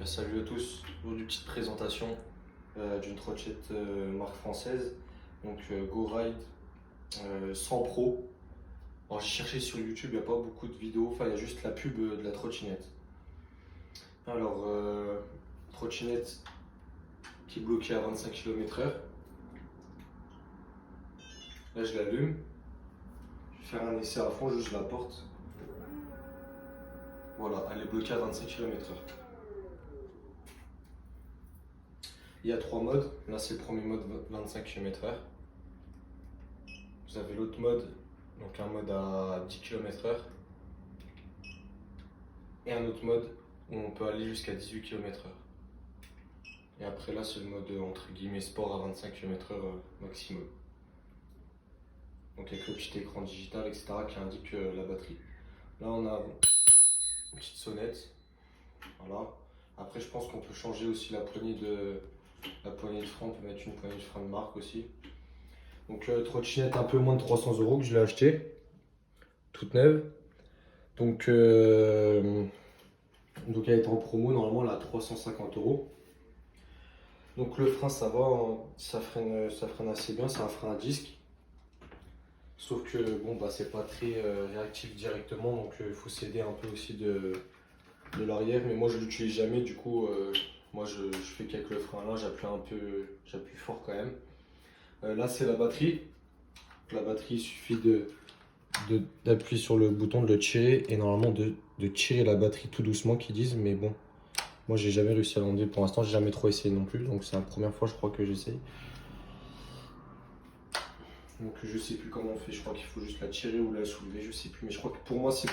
Salut à tous, aujourd'hui petite présentation d'une trottinette marque française, donc Go Ride 100 Pro. Alors j'ai cherché sur YouTube, il n'y a pas beaucoup de vidéos, enfin il y a juste la pub de la trottinette. Alors trottinette qui est bloquée à 25 km/h. Là je l'allume, je vais faire un essai à fond, juste la porte. Voilà, elle est bloquée à 25 km/h. Il y a trois modes. Là, c'est le premier mode 25 km/h. Vous avez l'autre mode, donc un mode à 10 km/h. Et un autre mode où on peut aller jusqu'à 18 km/h. Et après, là, c'est le mode entre guillemets sport à 25 km/h maximum. Donc, avec le petit écran digital, etc., qui indique la batterie. Là, on a une petite sonnette. Voilà. Après, je pense qu'on peut changer aussi la poignée de frein, on peut mettre une poignée de frein de marque aussi. Donc trottinette un peu moins de 300 € que je l'ai acheté, toute neuve. Donc elle est en promo, normalement elle est à 350 €. Donc le frein ça va, hein, ça freine assez bien, c'est un frein à disque. Sauf que bon bah c'est pas très réactif directement, donc il faut s'aider un peu aussi de l'arrière. Mais moi je l'utilise jamais, du coup moi je fais qu'avec le frein là, j'appuie fort quand même. Là c'est la batterie. La batterie, il suffit d'appuyer sur le bouton, de le tirer et normalement de tirer la batterie tout doucement qu'ils disent. Mais bon, moi j'ai jamais réussi à l'enlever pour l'instant, j'ai jamais trop essayé non plus. Donc c'est la première fois je crois que j'essaye. Donc je sais plus comment on fait, je crois qu'il faut juste la tirer ou la soulever, je sais plus. Mais je crois que pour moi c'est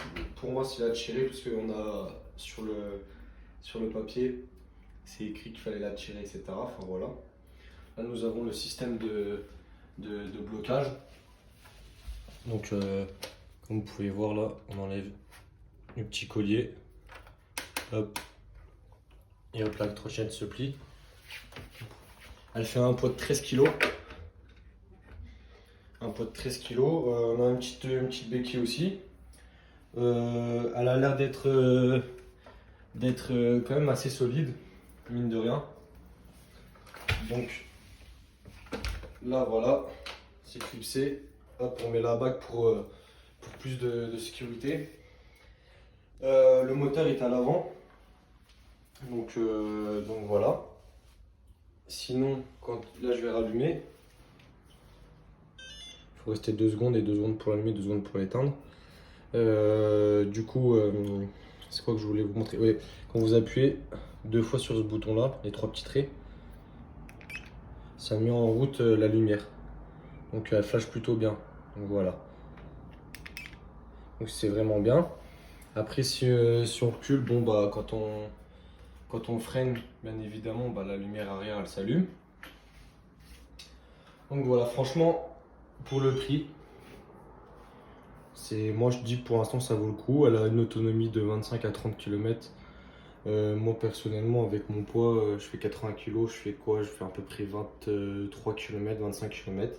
la tirer parce qu'on a sur le papier, c'est écrit qu'il fallait la tirer, etc. Enfin voilà. Là nous avons le système de blocage. Donc comme vous pouvez voir là, on enlève le petit collier. Hop. Et hop, la trottinette se plie. Elle fait un poids de 13 kg. Un poids de 13 kg. On a une petite béquille aussi. Elle a l'air d'être quand même assez solide, mine de rien. Donc là voilà, c'est clipsé. Hop, on met la bague pour plus de sécurité. Le moteur est à l'avant. Donc voilà. Sinon, là je vais rallumer. Il faut rester 2 secondes et 2 secondes pour l'allumer, 2 secondes pour l'éteindre. Du coup, c'est quoi que je voulais vous montrer? Oui, quand vous appuyez 2 fois sur ce bouton là, les 3 petits traits, ça met en route la lumière. Donc elle flash plutôt bien. Donc voilà. Donc c'est vraiment bien. Après si on recule, bon bah quand on freine, bien évidemment, bah, la lumière arrière elle s'allume. Donc voilà, franchement, pour le prix, moi je dis pour l'instant ça vaut le coup. Elle a une autonomie de 25 à 30 km. Moi personnellement, avec mon poids, je fais 80 kg, je fais quoi? Je fais à peu près 23 km, 25 km.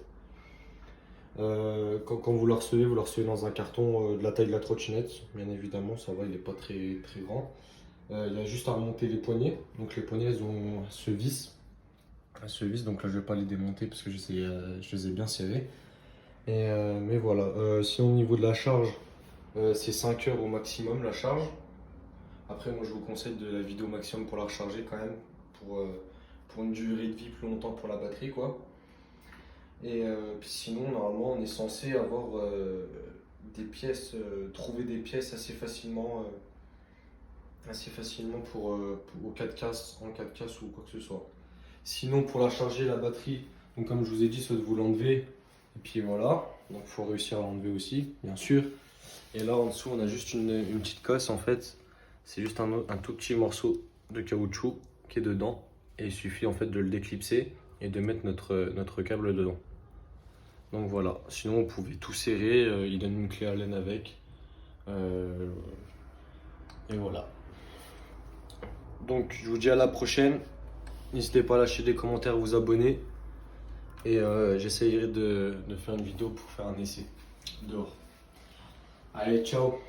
Quand vous la recevez dans un carton de la taille de la trottinette, bien évidemment, ça va, il n'est pas très, très grand. Il y a juste à remonter les poignées. Donc les poignées, elles se vissent. Elles se vissent, donc là je ne vais pas les démonter parce que je les ai bien serrées. Mais voilà, si au niveau de la charge, c'est 5 heures au maximum la charge. Après, moi je vous conseille de la vidéo maximum pour la recharger quand même, pour une durée de vie plus longtemps pour la batterie, quoi. Et puis sinon, normalement, on est censé avoir des pièces, trouver des pièces assez facilement pour au 4 en 4 cases ou quoi que ce soit. Sinon, pour la charger, la batterie, donc comme je vous ai dit, soit de vous l'enlever, et puis voilà. Donc il faut réussir à l'enlever aussi, bien sûr. Et là en dessous, on a juste une petite cosse en fait. C'est juste un tout petit morceau de caoutchouc qui est dedans. Et il suffit en fait de le déclipser et de mettre notre câble dedans. Donc voilà, sinon vous pouvez tout serrer, il donne une clé Allen avec. Et voilà. Donc je vous dis à la prochaine. N'hésitez pas à lâcher des commentaires, vous abonner. Et j'essayerai de faire une vidéo pour faire un essai dehors. Allez, ciao!